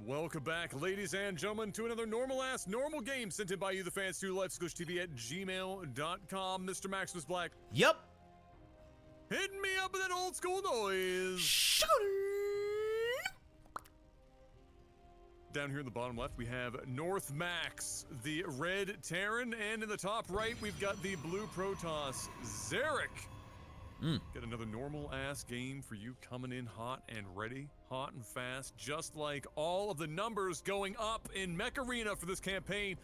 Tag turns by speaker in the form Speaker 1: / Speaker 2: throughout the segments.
Speaker 1: Welcome back, ladies and gentlemen, to another normal game sent in by you, the fans, to Lifesaglitchtv at gmail.com. Mr. Maximus Black.
Speaker 2: Yep.
Speaker 1: Hitting me up with that old school noise. Down here in the bottom left, we have North Max, the red Terran, and in the top right, we've got the blue Protoss, Zarek. Got another normal-ass game for you coming in hot and ready, hot and fast, just like all of the numbers going up in Mech Arena for this campaign.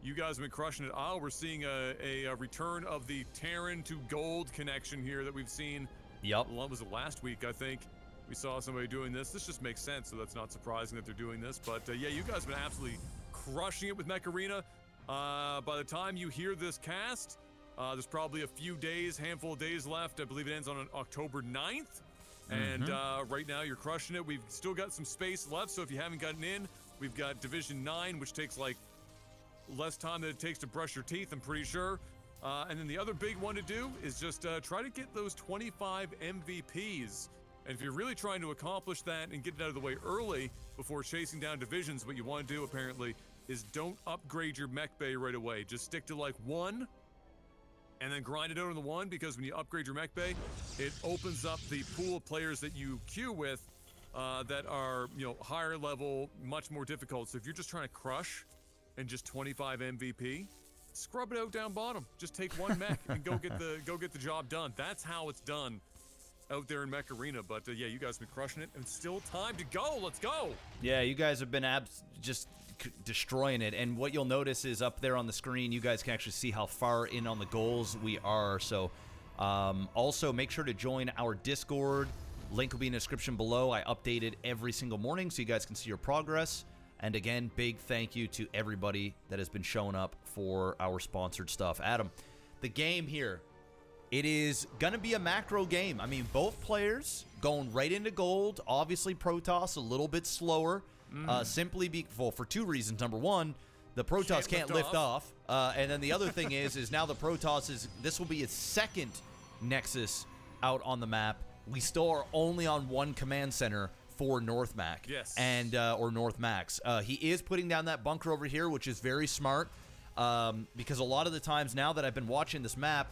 Speaker 1: You guys have been crushing it. We're seeing a return of the Terran to gold connection here that we've seen.
Speaker 2: Yep.
Speaker 1: What was it, last week, I think? We saw somebody doing this. This just makes sense, so that's not surprising that they're doing this. But yeah, you guys have been absolutely crushing it with Mech Arena. By the time you hear this cast, there's probably a few days, handful of days left. I believe it ends on October 9th. And right now you're crushing it. We've still got some space left, so if you haven't gotten in, we've got Division 9, which takes like less time than it takes to brush your teeth, I'm pretty sure. And then the other big one to do is just try to get those 25 MVPs. And if you're really trying to accomplish that and get it out of the way early before chasing down divisions, what you want to do apparently is don't upgrade your mech bay right away. Just stick to like 1 and then grind it out on the 1, because when you upgrade your mech bay, it opens up the pool of players that you queue with that are, you know, higher level, much more difficult. So if you're just trying to crush and just 25 MVP, scrub it out down bottom. Just take 1 mech and go get the job done. That's how it's done out there in Mech Arena. But yeah, you guys have been crushing it, and still time to go. Let's go.
Speaker 2: Yeah, you guys have been just destroying it, and what you'll notice is up there on the screen, you guys can actually see how far in on the goals we are. So also make sure to join our Discord. Link will be in the description below. I update it every single morning so you guys can see your progress. And again, big thank you to everybody that has been showing up for our sponsored stuff. Adam, the game here, it is going to be a macro game. I mean, both players going right into gold. Obviously, Protoss a little bit slower, simply for 2 reasons. Number 1, the Protoss can't lift off. And then the other thing is now the Protoss this will be its 2nd Nexus out on the map. We still are only on 1 command center for North Mac.
Speaker 1: Yes.
Speaker 2: And, or North Max. He is putting down that bunker over here, which is very smart, because a lot of the times now that I've been watching this map,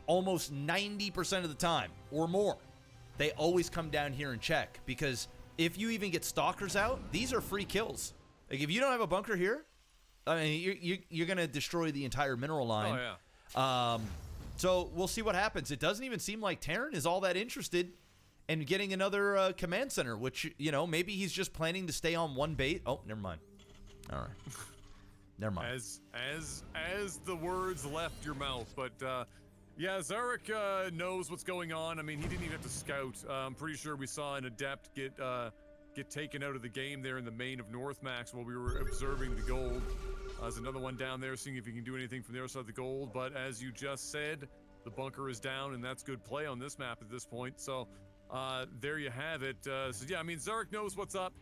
Speaker 2: almost 90% of the time or more, they always come down here and check, because if you even get stalkers out, these are free kills. Like, if you don't have a bunker here, I mean, you're going to destroy the entire mineral line.
Speaker 1: Oh, yeah.
Speaker 2: So we'll see what happens. It doesn't even seem like Terran is all that interested in getting another command center, which, you know, maybe he's just planning to stay on 1 base. Oh, never mind. All right. Never mind.
Speaker 1: As the words left your mouth, but yeah, Zarek knows what's going on. I mean, he didn't even have to scout. I'm pretty sure we saw an adept get taken out of the game there in the main of North Max while we were observing the gold. There's another one down there, seeing if he can do anything from the other side of the gold. But as you just said, the bunker is down, and that's good play on this map at this point. So there you have it. So yeah, I mean, Zarek knows what's up.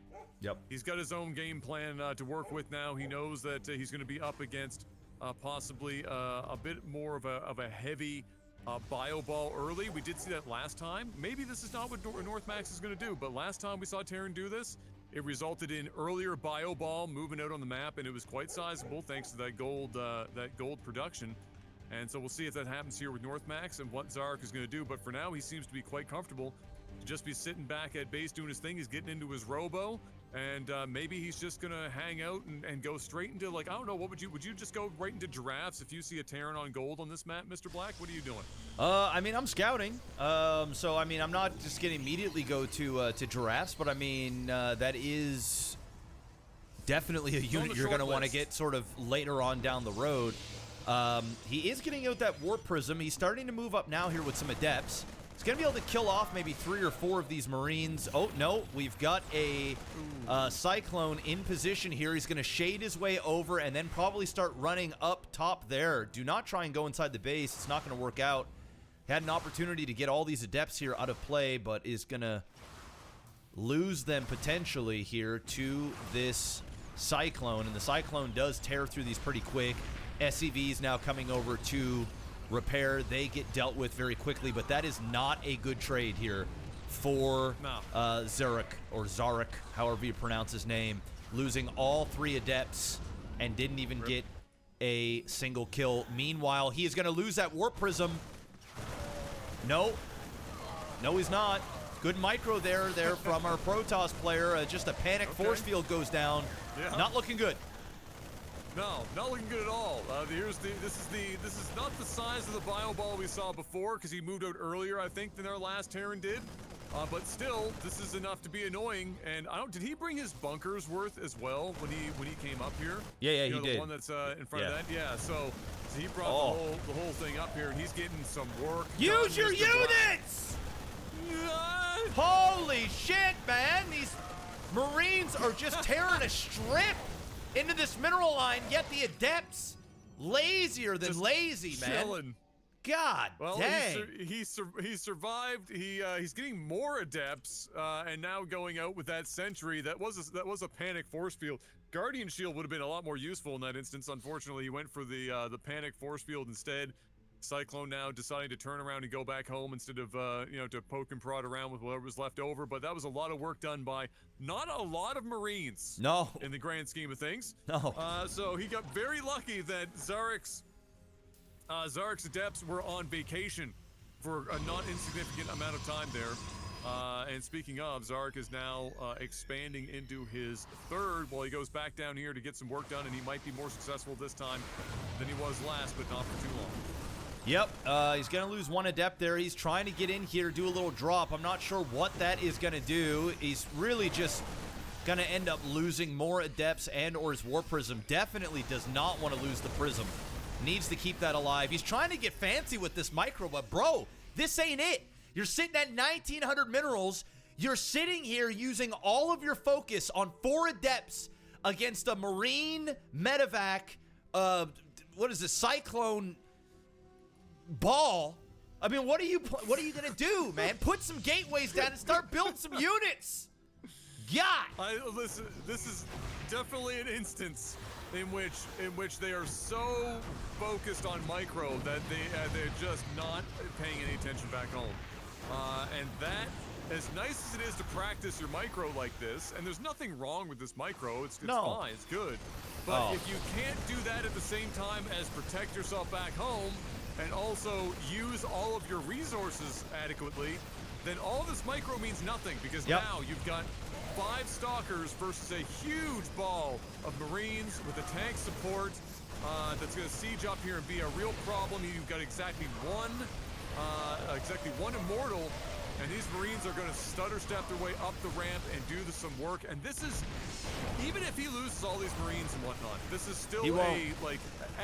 Speaker 2: Yep.
Speaker 1: He's got his own game plan to work with now. He knows that he's going to be up against possibly a bit more of a heavy bio ball early. We did see that last time. Maybe this is not what North Max is going to do, but last time we saw Terran do this, it resulted in earlier bio ball moving out on the map, and it was quite sizable thanks to that gold production. And so we'll see if that happens here with North Max and what Zarek is going to do. But for now, he seems to be quite comfortable to just be sitting back at base doing his thing. He's getting into his robo, and maybe he's just going to hang out and go straight into, like, I don't know, what would you just go right into giraffes if you see a Terran on gold on this map, Mr. Black? What are you doing?
Speaker 2: I mean, I'm scouting. So, I mean, I'm not just going to immediately go to giraffes, but I mean, that is definitely a unit you're going to want to get sort of later on down the road. He is getting out that warp prism. He's starting to move up now here with some adepts. He's going to be able to kill off maybe 3 or 4 of these Marines. Oh, no, we've got a Cyclone in position here. He's going to shade his way over and then probably start running up top there. Do not try and go inside the base. It's not going to work out. Had an opportunity to get all these adepts here out of play, but is going to lose them potentially here to this Cyclone. And the Cyclone does tear through these pretty quick. SCVs now coming over to repair. They get dealt with very quickly, but that is not a good trade here for Zarek, or Zarek, however you pronounce his name. losing all 3 adepts and didn't even get a single kill. Meanwhile, he is going to lose that Warp Prism. No, he's not. Good micro there from our Protoss player. Just a panic force field goes down.
Speaker 1: Yeah.
Speaker 2: Not looking good.
Speaker 1: No, not looking good at all. This is not the size of the bio ball we saw before, because he moved out earlier, I think, than our last Terran did. But still, this is enough to be annoying. And did he bring his bunkers worth as well when he came up here?
Speaker 2: Yeah,
Speaker 1: he
Speaker 2: did.
Speaker 1: The one that's in front of that. Yeah. So he brought the whole thing up here, and he's getting some work.
Speaker 2: Use your units! Holy shit, man! These Marines are just tearing a strip into this mineral line, yet the adepts lazier than lazy, man.
Speaker 1: Chilling.
Speaker 2: God dang.
Speaker 1: He survived. He's getting more adepts, and now going out with that sentry. That was a panic force field. Guardian Shield would have been a lot more useful in that instance. Unfortunately, he went for the panic force field instead. Cyclone now deciding to turn around and go back home instead of to poke and prod around with whatever was left over. But that was a lot of work done by not a lot of Marines.
Speaker 2: No.
Speaker 1: In the grand scheme of things.
Speaker 2: No.
Speaker 1: So he got very lucky that Zarek's adepts were on vacation for a not insignificant amount of time there. And speaking of, Zarek is now expanding into his 3rd while he goes back down here to get some work done, and he might be more successful this time than he was last, but not for too long.
Speaker 2: Yep, he's going to lose 1 adept there. He's trying to get in here, do a little drop. I'm not sure what that is going to do. He's really just going to end up losing more adepts and or his Warp Prism. Definitely does not want to lose the Prism. Needs to keep that alive. He's trying to get fancy with this micro, but bro, this ain't it. You're sitting at 1,900 minerals. You're sitting here using all of your focus on 4 adepts against a Marine medevac, what is this, Cyclone ball. I mean, what are you gonna do, man? Put some gateways down and start building some units. God.
Speaker 1: Listen, this is definitely an instance in which they are so focused on micro that they're just not paying any attention back home. And that, as nice as it is to practice your micro like this, and there's nothing wrong with this micro, it's fine, it's good. But if you can't do that at the same time as protect yourself back home, and also use all of your resources adequately, then all this micro means nothing, because now you've got 5 Stalkers versus a huge ball of Marines with a tank support that's going to siege up here and be a real problem. You've got exactly one Immortal, and these Marines are going to stutter step their way up the ramp and do some work. And this is, even if he loses all these Marines and whatnot, this is still a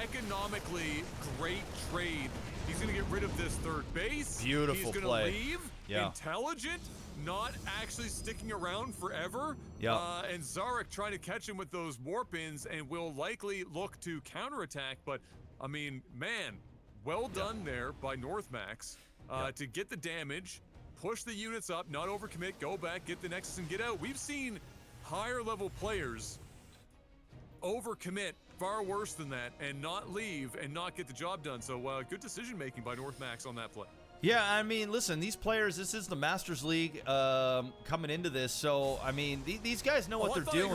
Speaker 1: economically great trade. He's going to get rid of this 3rd base.
Speaker 2: Beautiful
Speaker 1: He's going to leave. Intelligent, not actually sticking around forever. And Zarek trying to catch him with those warp-ins and will likely look to counterattack. But, I mean, man, well done there by Northmax to get the damage, push the units up, not overcommit, go back, get the Nexus, and get out. We've seen higher level players overcommit far worse than that and not leave and not get the job done. So good decision making by Northmax on that play.
Speaker 2: Yeah, I mean, listen, these players, this is the Masters League coming into this, so, I mean, these guys know what they're doing.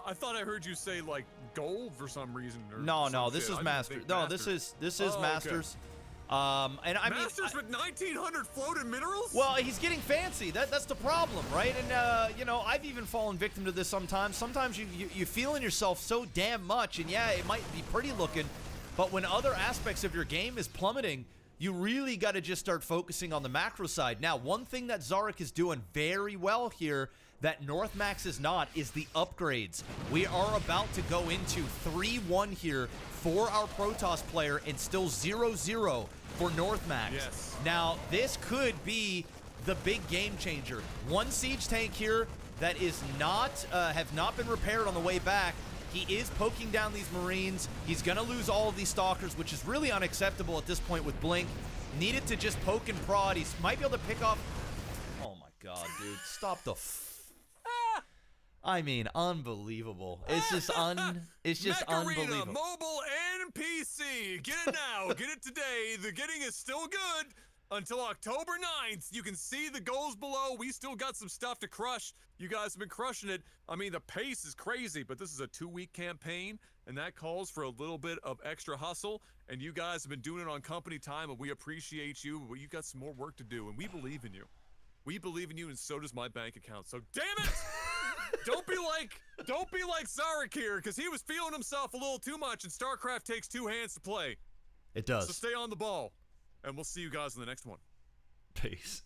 Speaker 1: I thought I heard you say, like, gold for some reason. Or
Speaker 2: no, this is Masters. No, this is Masters.
Speaker 1: Okay. And I mean, Masters with 1,900 floated minerals?
Speaker 2: Well, he's getting fancy. That's the problem, right? And, you know, I've even fallen victim to this sometimes. Sometimes you feel in yourself so damn much, and yeah, it might be pretty looking, but when other aspects of your game is plummeting, you really got to just start focusing on the macro side. Now, one thing that Zarek is doing very well here that Northmax is not is the upgrades. We are about to go into 3-1 here for our Protoss player and still 0-0 for Northmax.
Speaker 1: Yes.
Speaker 2: Now, this could be the big game changer. 1 siege tank here that is not, have not been repaired on the way back. He is poking down these Marines. He's going to lose all of these Stalkers, which is really unacceptable at this point with Blink. Needed to just poke and prod. He might be able to pick off... Oh my god, dude. Stop the... I mean, unbelievable. It's just unbelievable.
Speaker 1: Mobile and PC. Get it now. Get it today. The getting is still good. until October 9th. You can see the goals below. We still got some stuff to crush. You guys have been crushing it. I mean, the pace is crazy, but this is a 2-week campaign, and that calls for a little bit of extra hustle, and you guys have been doing it on company time, and we appreciate you, but you got some more work to do, and we believe in you. We believe in you, and so does my bank account. So damn it! Don't be like Zarek here, because he was feeling himself a little too much, and StarCraft takes 2 hands to play.
Speaker 2: It does.
Speaker 1: So stay on the ball, and we'll see you guys in the next one.
Speaker 2: Peace.